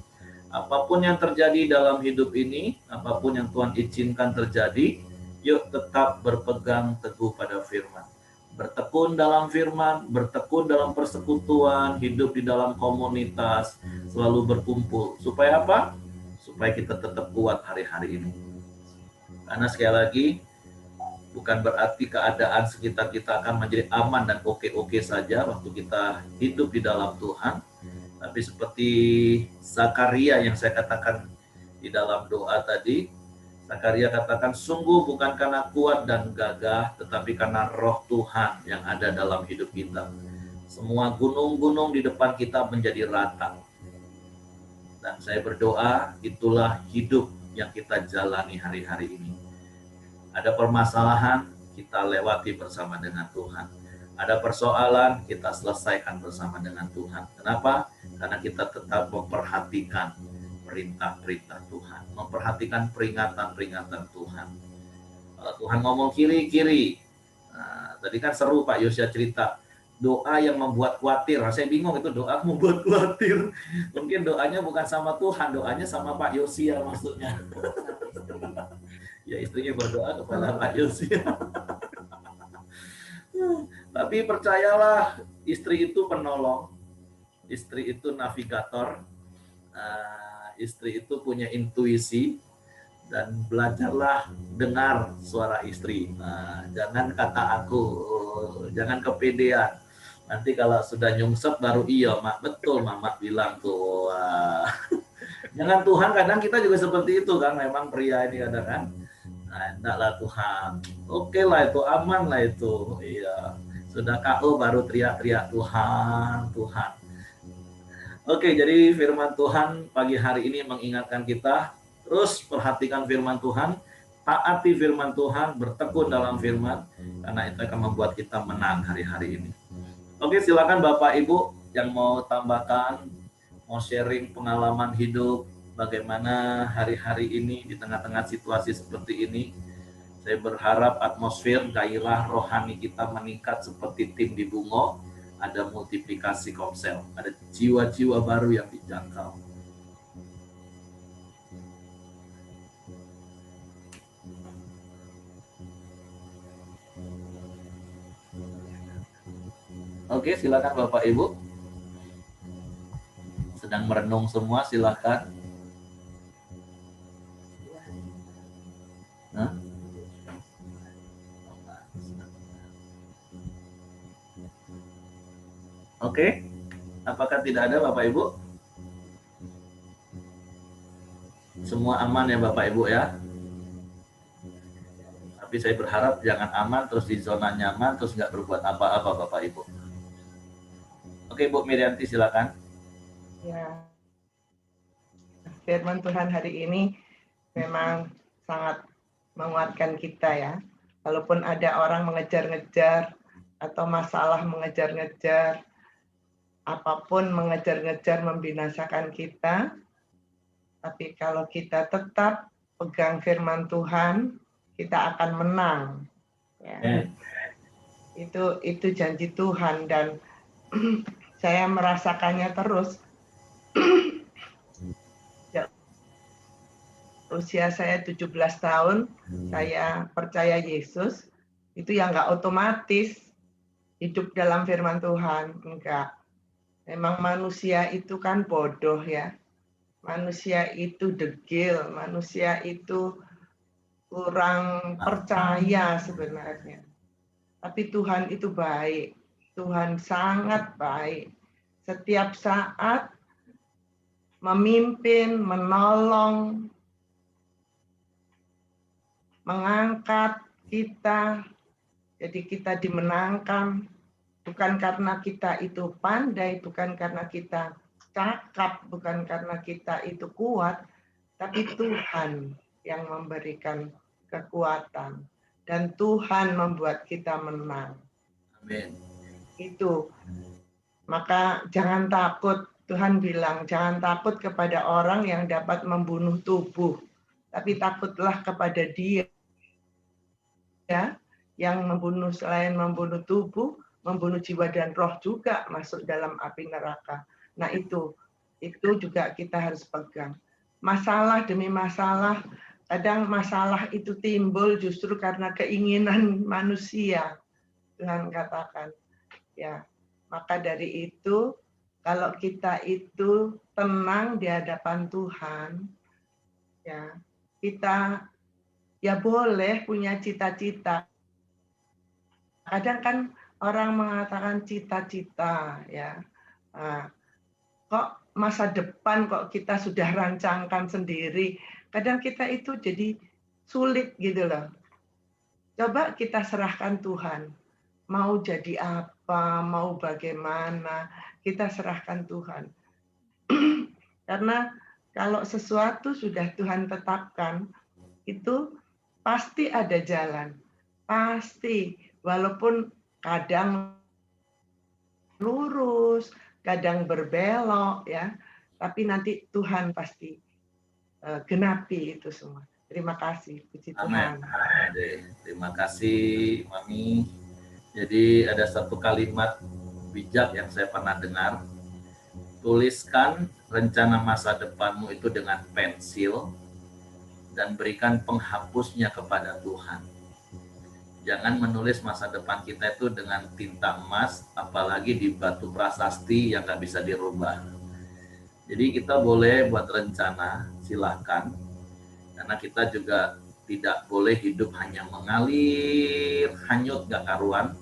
Apapun yang terjadi dalam hidup ini, apapun yang Tuhan izinkan terjadi, yuk tetap berpegang teguh pada firman. Bertekun dalam firman, bertekun dalam persekutuan, hidup di dalam komunitas, selalu berkumpul. Supaya apa? Supaya kita tetap kuat hari-hari ini. Karena sekali lagi, bukan berarti keadaan sekitar kita akan menjadi aman dan oke-oke saja waktu kita hidup di dalam Tuhan. Tapi seperti Zakaria yang saya katakan di dalam doa tadi, Zakaria katakan, sungguh bukan karena kuat dan gagah, tetapi karena roh Tuhan yang ada dalam hidup kita. Semua gunung-gunung di depan kita menjadi rata. Dan saya berdoa, itulah hidup yang kita jalani hari-hari ini. Ada permasalahan, kita lewati bersama dengan Tuhan. Ada persoalan, kita selesaikan bersama dengan Tuhan. Kenapa? Karena kita tetap memperhatikan perintah-perintah Tuhan, memperhatikan peringatan-peringatan Tuhan. Kalau Tuhan ngomong kiri. Nah, tadi kan seru Pak Yosia cerita, doa yang membuat khawatir. Saya bingung itu doa membuat khawatir. Mungkin doanya bukan sama Tuhan, doanya sama Pak Yosia maksudnya. Ya istrinya berdoa kepada Pak Yosia. Tapi percayalah, istri itu penolong, istri itu navigator, istri itu punya intuisi, dan belajarlah dengar suara istri. Jangan kata aku, jangan kepedean. Nanti kalau sudah nyungsep baru iya, Mak, betul Mama bilang tuh. Jangan Tuhan, kadang kita juga seperti itu kan, memang pria ini kadang kan. Nah, enggaklah Tuhan. Oke lah itu, aman lah itu. Iya. Sudah KO baru teriak-teriak Tuhan, Tuhan. Oke, jadi firman Tuhan pagi hari ini mengingatkan kita, terus perhatikan firman Tuhan, taati firman Tuhan, bertekun dalam firman, karena itu akan membuat kita menang hari-hari ini. Oke, silakan Bapak Ibu, yang mau tambahkan, mau sharing pengalaman hidup, bagaimana hari-hari ini di tengah-tengah situasi seperti ini? Saya berharap atmosfer gairah rohani kita meningkat seperti tim di Bungo, ada multiplikasi komsel, ada jiwa-jiwa baru yang dijangkau. Oke, silakan Bapak Ibu. Sedang merenung semua, silakan. Nah. Oke, apakah tidak ada Bapak Ibu? Semua aman ya Bapak Ibu ya? Tapi saya berharap jangan aman terus di zona nyaman terus nggak berbuat apa-apa Bapak Ibu. Oke, Bu Mirianti silakan. Ya, firman Tuhan hari ini memang sangat menguatkan kita ya. Walaupun ada orang mengejar-ngejar atau masalah mengejar-ngejar, apapun mengejar-ngejar membinasakan kita, tapi kalau kita tetap pegang firman Tuhan, kita akan menang. Ya. Itu janji Tuhan dan saya merasakannya terus. Usia saya 17 tahun, saya percaya Yesus, itu yang nggak otomatis hidup dalam firman Tuhan, enggak. Memang manusia itu kan bodoh ya, manusia itu degil, manusia itu kurang percaya sebenarnya. Tapi Tuhan itu baik, Tuhan sangat baik. Setiap saat memimpin, menolong, mengangkat kita, jadi kita dimenangkan, bukan karena kita itu pandai, bukan karena kita cakap, bukan karena kita itu kuat, tapi Tuhan yang memberikan kekuatan, dan Tuhan membuat kita menang. Amin. Itu, maka jangan takut, Tuhan bilang, jangan takut kepada orang yang dapat membunuh tubuh, tapi takutlah kepada Dia ya, yang membunuh selain membunuh tubuh, membunuh jiwa dan roh juga masuk dalam api neraka. Nah itu juga kita harus pegang. Masalah demi masalah, kadang masalah itu timbul justru karena keinginan manusia. Tuhan katakan, ya. Maka dari itu, kalau kita itu tenang di hadapan Tuhan, ya, kita ya boleh punya cita-cita. Kadang kan orang mengatakan cita-cita, ya. Nah, kok masa depan kok kita sudah rancangkan sendiri. Kadang kita itu jadi sulit gitu loh. Coba kita serahkan Tuhan. Mau jadi apa, mau bagaimana, kita serahkan Tuhan. Karena kalau sesuatu sudah Tuhan tetapkan, itu pasti ada jalan, pasti, walaupun kadang lurus, kadang berbelok ya, tapi nanti Tuhan pasti genapi itu semua. Terima kasih, puji Tuhan. Terima kasih Mami. Jadi ada satu kalimat bijak yang saya pernah dengar, tuliskan rencana masa depanmu itu dengan pensil dan berikan penghapusnya kepada Tuhan. Jangan menulis masa depan kita itu dengan tinta emas, apalagi di batu prasasti yang nggak bisa dirubah. Jadi kita boleh buat rencana, silahkan. Karena kita juga tidak boleh hidup hanya mengalir, hanyut gak karuan.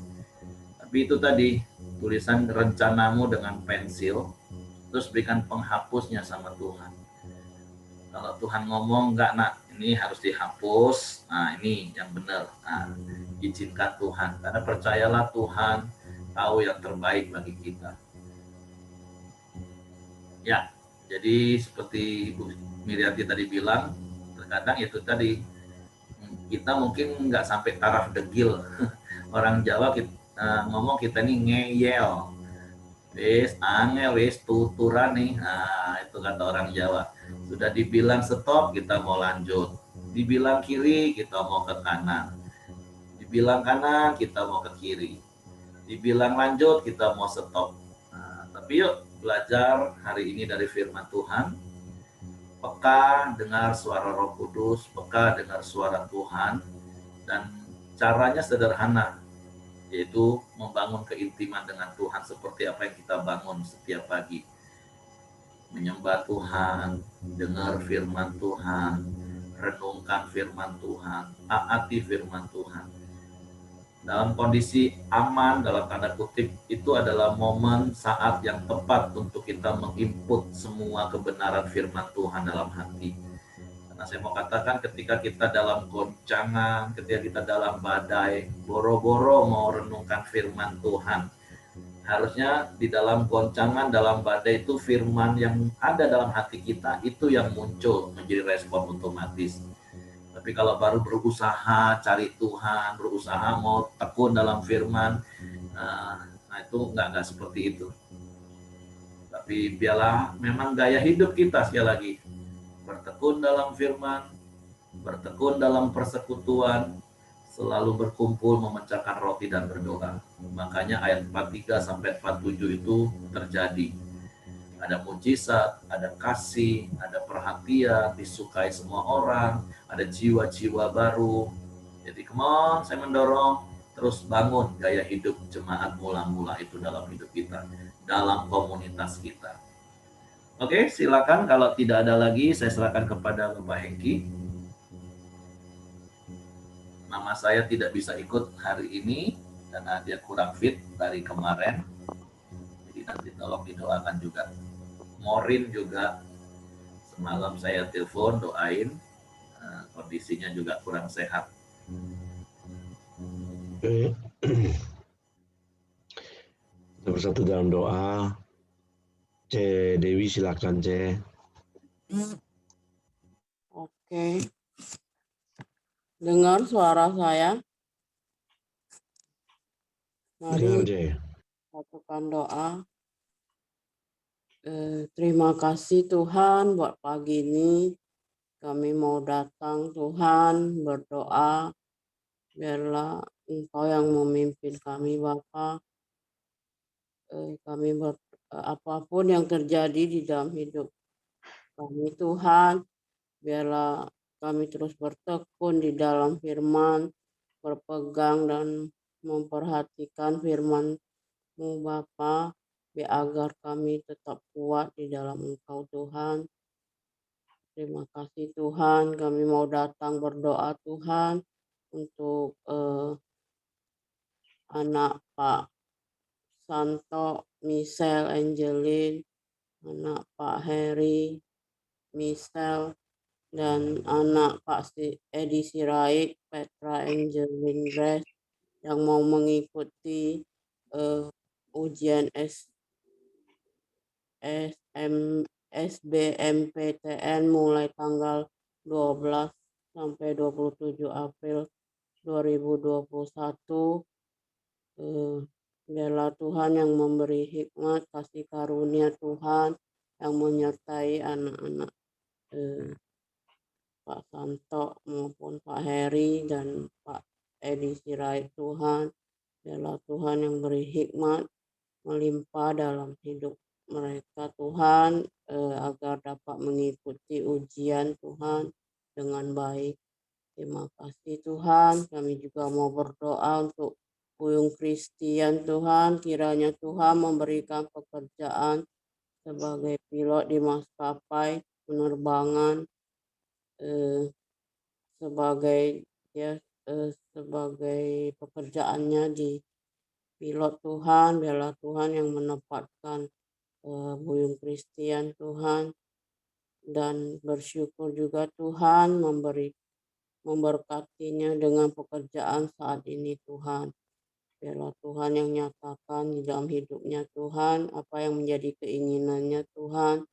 Tapi itu tadi, tulisan rencanamu dengan pensil, terus berikan penghapusnya sama Tuhan. Kalau Tuhan ngomong, enggak nak, ini harus dihapus, nah ini yang benar. Nah, izinkan Tuhan, karena percayalah Tuhan tahu yang terbaik bagi kita. Ya, jadi seperti Ibu Mirianti tadi bilang, terkadang itu tadi, kita mungkin nggak sampai taraf degil. Orang Jawa ngomong kita ini ngeyel. Wis angel wis tuturan nih. Nah, itu kata orang Jawa. Sudah dibilang stop, kita mau lanjut. Dibilang kiri, kita mau ke kanan. Dibilang kanan, kita mau ke kiri. Dibilang lanjut, kita mau stop. Nah, tapi yuk belajar hari ini dari firman Tuhan. Peka dengar suara Roh Kudus, peka dengar suara Tuhan, dan caranya sederhana, yaitu membangun keintiman dengan Tuhan seperti apa yang kita bangun setiap pagi. Menyembah Tuhan, dengar firman Tuhan, renungkan firman Tuhan, taati firman Tuhan. Dalam kondisi aman, dalam tanda kutip, itu adalah momen saat yang tepat untuk kita menginput semua kebenaran firman Tuhan dalam hati. Karena saya mau katakan ketika kita dalam goncangan, ketika kita dalam badai, boro-boro mau renungkan firman Tuhan, harusnya di dalam goncangan, dalam badai itu firman yang ada dalam hati kita, itu yang muncul menjadi respon otomatis. Tapi kalau baru berusaha cari Tuhan, berusaha mau tekun dalam firman, nah itu nggak seperti itu. Tapi biarlah memang gaya hidup kita sekali lagi, bertekun dalam firman, bertekun dalam persekutuan, selalu berkumpul memecahkan roti dan berdoa. Makanya ayat 43 sampai 47 itu terjadi. Ada mujizat, ada kasih, ada perhatian, disukai semua orang, ada jiwa-jiwa baru. Jadi come on, saya mendorong terus bangun gaya hidup jemaat mula-mula itu dalam hidup kita, dalam komunitas kita. Oke, silakan. Kalau tidak ada lagi, saya silakan kepada Bapak Hengki. Mama saya tidak bisa ikut hari ini karena dia kurang fit dari kemarin. Jadi nanti tolong didoakan juga. Morin juga semalam saya telepon doain, kondisinya juga kurang sehat. Kita bersatu dalam doa. C. Dewi silakan C. Oke. Dengar suara saya? Dengar Mari C. satukan doa. Terima kasih Tuhan buat pagi ini. Kami mau datang Tuhan berdoa. Biarlah Engkau yang memimpin kami Bapa. Kami apapun yang terjadi di dalam hidup kami Tuhan, biarlah kami terus bertekun di dalam firman, berpegang dan memperhatikan firman-Mu Bapa, agar kami tetap kuat di dalam Engkau Tuhan. Terima kasih Tuhan, kami mau datang berdoa Tuhan untuk anak Pak Santo, Michelle, Angelin, anak Pak Heri, Michelle, dan anak Pak Edi Sirait, Petra, Angelin, Grace, yang mau mengikuti ujian SBMPTN mulai tanggal 12 sampai 27 April 2021. Biarlah Tuhan yang memberi hikmat, kasih karunia Tuhan yang menyertai anak-anak Pak Santo maupun Pak Heri dan Pak Edi Sirait Tuhan. Biarlah Tuhan yang beri hikmat melimpah dalam hidup mereka Tuhan, agar dapat mengikuti ujian Tuhan dengan baik. Terima kasih Tuhan. Kami juga mau berdoa untuk Buyung Christian Tuhan. Kiranya Tuhan memberikan pekerjaan sebagai pilot di maskapai penerbangan, sebagai pekerjaannya di pilot Tuhan. Biarlah Tuhan yang menempatkan Buyung Christian Tuhan, dan bersyukur juga Tuhan memberkatinya dengan pekerjaan saat ini Tuhan. Biarlah Tuhan yang nyatakan di dalam hidupnya Tuhan, apa yang menjadi keinginannya Tuhan,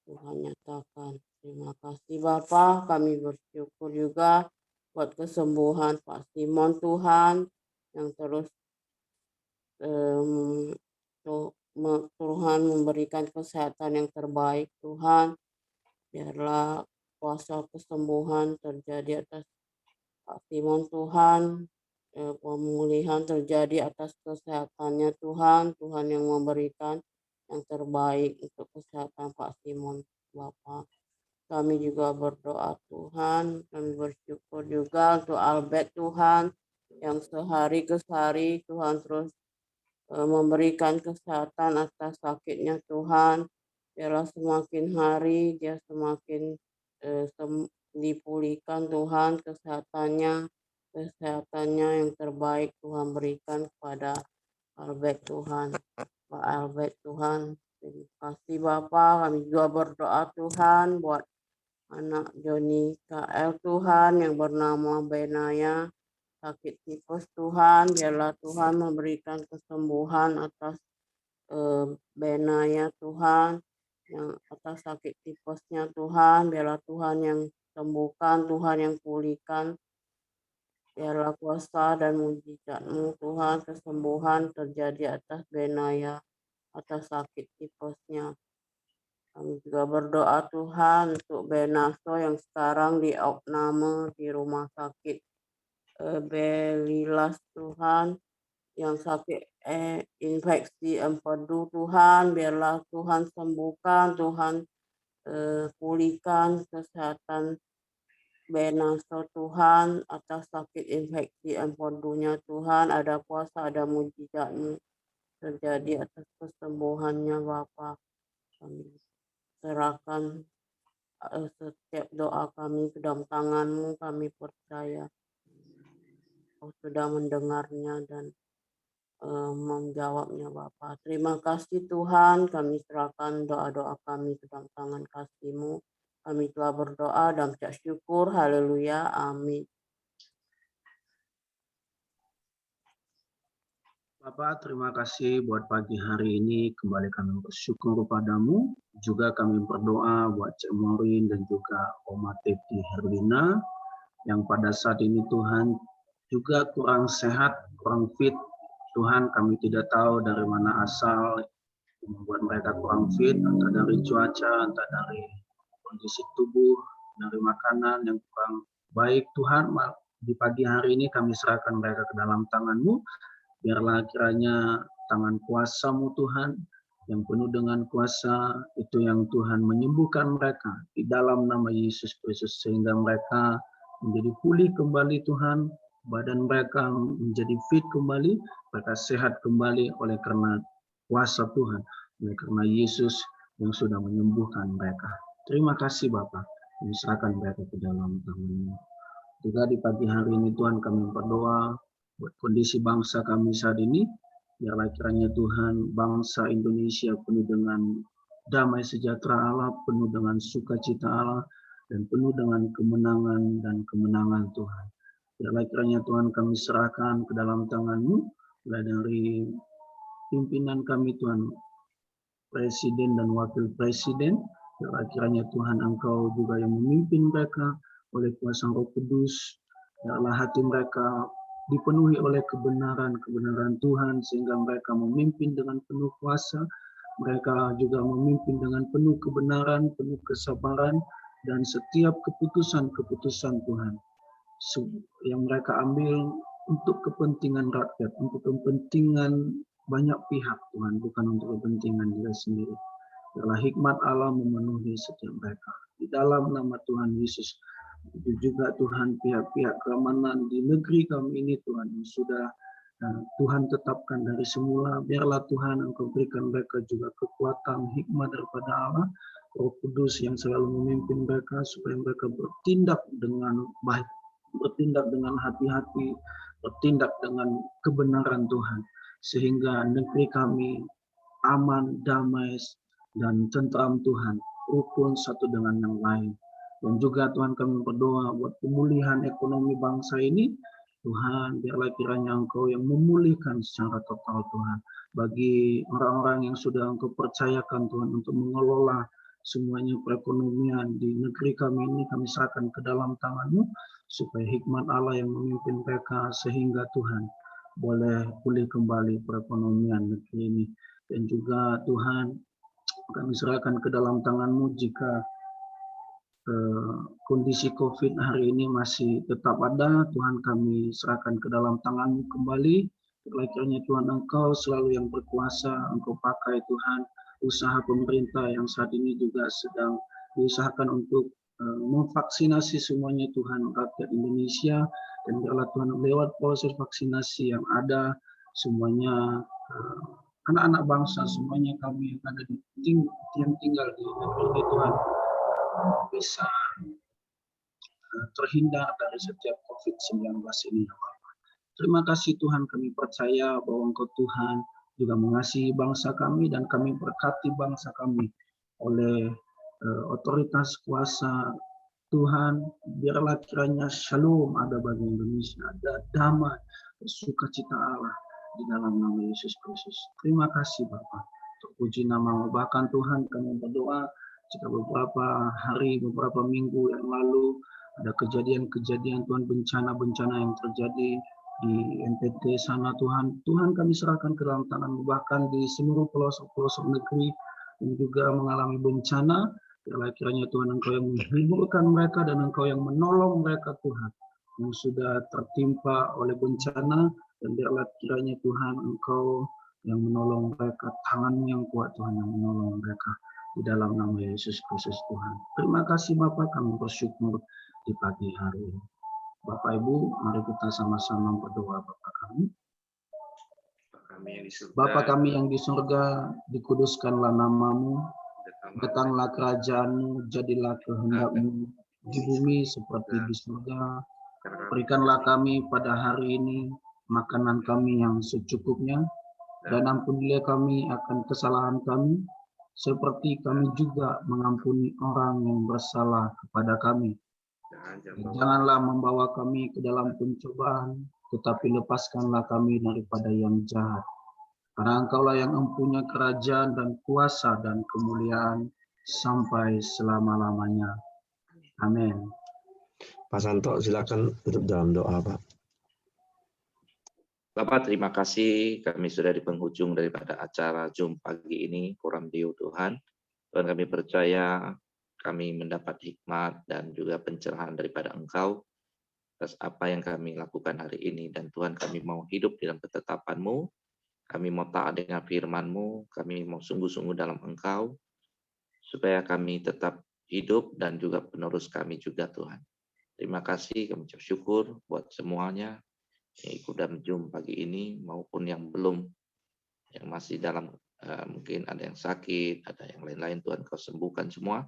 Tuhan nyatakan. Terima kasih Bapa, kami bersyukur juga buat kesembuhan Pak Simon Tuhan, yang terus Tuhan memberikan kesehatan yang terbaik. Tuhan, biarlah kuasa kesembuhan terjadi atas Pak Simon. Tuhan, pemulihan terjadi atas kesehatannya. Tuhan yang memberikan yang terbaik untuk kesehatan Pak Simon, Bapak. Kami juga berdoa Tuhan, kami bersyukur juga untuk Albert Tuhan, yang sehari ke hari Tuhan terus memberikan kesehatan atas sakitnya Tuhan. Biarlah semakin hari dia semakin dipulihkan Tuhan kesehatannya yang terbaik Tuhan berikan kepada Albert Tuhan. Pak Albert Tuhan, terima kasih Bapak. Kami juga berdoa Tuhan buat anak Joni KL Tuhan yang bernama Benaya, sakit tipes Tuhan. Biarlah Tuhan memberikan kesembuhan atas Benaya Tuhan, yang atas sakit tipesnya Tuhan. Biarlah Tuhan yang sembuhkan, Tuhan yang pulihkan. Biarlah kuasa dan mujizat-Mu Tuhan, kesembuhan terjadi atas Benaya, atas sakit tipesnya. Kami juga berdoa Tuhan untuk Benaso yang sekarang di opname di rumah sakit Belilas Tuhan, yang sakit infeksi empedu Tuhan. Biarlah Tuhan sembuhkan, Tuhan pulihkan kesehatan Benaso Tuhan atas sakit infeksi empedunya Tuhan. Ada kuasa, ada mujizat-Mu terjadi atas kesembuhannya Bapa. Kami serahkan setiap doa kami ke dalam tangan-Mu. Kami percaya Kau sudah mendengarnya dan menjawabnya Bapa. Terima kasih Tuhan, kami serahkan doa-doa kami ke dalam tangan kasih-Mu. Kami telah berdoa dan ucap syukur. Haleluya. Amin. Bapak, terima kasih buat pagi hari ini. Kembali kami bersyukur kepadamu. Juga kami berdoa buat Cik Morin dan juga Oma Teti Herlina, yang pada saat ini Tuhan juga kurang sehat, kurang fit. Tuhan, kami tidak tahu dari mana asal yang membuat mereka kurang fit, entah dari cuaca, entah dari kondisi tubuh, dari makanan yang kurang baik. Tuhan, di pagi hari ini kami serahkan mereka ke dalam tangan-Mu. Biarlah kiranya tangan kuasa-Mu Tuhan, yang penuh dengan kuasa, itu yang Tuhan menyembuhkan mereka di dalam nama Yesus Kristus, sehingga mereka menjadi pulih kembali Tuhan, badan mereka menjadi fit kembali, mereka sehat kembali oleh karena kuasa Tuhan, oleh karena Yesus yang sudah menyembuhkan mereka. Terima kasih Bapa, kami serahkan mereka ke dalam tangan-Mu. Juga di pagi hari ini Tuhan kami berdoa buat kondisi bangsa kami saat ini. Biarlah kiranya Tuhan bangsa Indonesia penuh dengan damai sejahtera Allah, penuh dengan sukacita Allah, dan penuh dengan kemenangan dan kemenangan Tuhan. Biarlah kiranya Tuhan kami serahkan ke dalam tangan-Mu, mulai dari pimpinan kami Tuhan, Presiden dan Wakil Presiden. Biarlah kiranya Tuhan Engkau juga yang memimpin mereka oleh kuasa Roh Kudus. Biarlah hati mereka dipenuhi oleh kebenaran Tuhan, sehingga mereka memimpin dengan penuh kuasa. Mereka juga memimpin dengan penuh kebenaran, penuh kesabaran, dan setiap keputusan Tuhan yang mereka ambil untuk kepentingan rakyat, untuk kepentingan banyak pihak Tuhan, bukan untuk kepentingan diri sendiri. Biarlah hikmat Allah memenuhi setiap mereka. Di dalam nama Tuhan Yesus. Itu juga Tuhan pihak-pihak keamanan di negeri kami ini Tuhan, yang sudah Tuhan tetapkan dari semula. Biarlah Tuhan Engkau berikan mereka juga kekuatan, hikmat daripada Allah, Roh Kudus yang selalu memimpin mereka, supaya mereka bertindak dengan baik, bertindak dengan hati-hati, bertindak dengan kebenaran Tuhan, sehingga negeri kami aman, damai, dan tentram Tuhan, rukun satu dengan yang lain. Dan juga Tuhan kami berdoa buat pemulihan ekonomi bangsa ini. Tuhan, biarlah kiranya Engkau yang memulihkan secara total Tuhan. Bagi orang-orang yang sudah Engkau percayakan Tuhan untuk mengelola semuanya perekonomian di negeri kami ini, kami serahkan ke dalam tangan-Mu, supaya hikmat Allah yang memimpin mereka, sehingga Tuhan boleh pulih kembali perekonomian negeri ini. Dan juga Tuhan, kami serahkan ke dalam tangan-Mu jika kondisi COVID hari ini masih tetap ada. Tuhan, kami serahkan ke dalam tangan-Mu kembali. Kiranya Tuhan, Engkau selalu yang berkuasa, Engkau pakai Tuhan usaha pemerintah yang saat ini juga sedang diusahakan untuk memvaksinasi semuanya Tuhan rakyat Indonesia. Dan biarlah Tuhan lewat proses vaksinasi yang ada, semuanya anak-anak bangsa, semuanya kami yang ada yang tinggal di negeri ini Tuhan bisa terhindar dari setiap COVID-19 ini. Terima kasih Tuhan, kami percaya bahwa Engkau Tuhan juga mengasihi bangsa kami dan kami berkati bangsa kami oleh otoritas kuasa Tuhan. Biarlah kiranya shalom ada bagi Indonesia, ada damai, sukacita Allah di dalam nama Yesus Kristus. Terima kasih Bapa, terpuji nama-Mu. Bahkan Tuhan, kami berdoa jika beberapa hari, beberapa minggu yang lalu ada kejadian-kejadian Tuhan, bencana-bencana yang terjadi di NTT sana Tuhan. Tuhan, kami serahkan ke dalam tangan-Mu, bahkan di seluruh pelosok-pelosok negeri yang juga mengalami bencana. Biarlah kiranya Tuhan Engkau yang menghiburkan mereka dan Engkau yang menolong mereka Tuhan yang sudah tertimpa oleh bencana, dan biarlah kiranya Tuhan Engkau yang menolong mereka, tangan-Mu yang kuat Tuhan yang menolong mereka di dalam nama Yesus Kristus Tuhan. Terima kasih Bapa, kami bersyukur di pagi hari ini. Bapak Ibu, mari kita sama-sama berdoa. Bapa kami yang di surga, dikuduskanlah nama-Mu, datanglah kerajaan-Mu, jadilah kehendak-Mu di bumi seperti di surga. Berikanlah kami pada hari ini makanan kami yang secukupnya, dan ampunilah kami akan kesalahan kami, seperti kami juga mengampuni orang yang bersalah kepada kami. Janganlah membawa kami ke dalam pencobaan, tetapi lepaskanlah kami daripada yang jahat. Karena Engkaulah yang mempunyai kerajaan dan kuasa dan kemuliaan sampai selama-lamanya. Amin. Pak Santo, silakan tutup dalam doa, Pak. Bapak, terima kasih. Kami sudah di penghujung daripada acara Zoom pagi ini, Koram Deo Tuhan. Tuhan, kami percaya kami mendapat hikmat dan juga pencerahan daripada Engkau atas apa yang kami lakukan hari ini. Dan Tuhan, kami mau hidup dalam ketetapan-Mu, kami mau taat dengan firman-Mu, kami mau sungguh-sungguh dalam Engkau, supaya kami tetap hidup dan juga penerus kami juga Tuhan. Terima kasih, kami ucap syukur buat semuanya yang ikut dalam Zoom pagi ini, maupun yang belum, yang masih dalam, mungkin ada yang sakit, ada yang lain-lain, Tuhan Kau sembuhkan semua.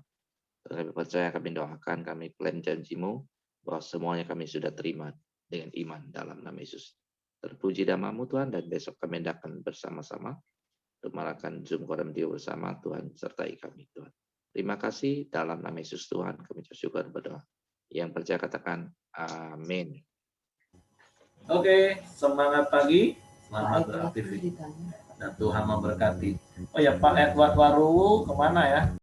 Kami percaya, kami doakan, kami klaim janji-Mu, bahwa semuanya kami sudah terima dengan iman dalam nama Yesus. Terpuji nama-Mu Tuhan, dan besok kami akan bersama-sama untuk melakukan Zoom Koram Deo bersama. Tuhan sertai kami Tuhan. Terima kasih dalam nama Yesus Tuhan, kami bersyukur berdoa. Yang percaya katakan amin. Oke, semangat pagi, selamat beraktivitas dan Tuhan memberkati. Oh ya, Pak Edward Waru kemana ya?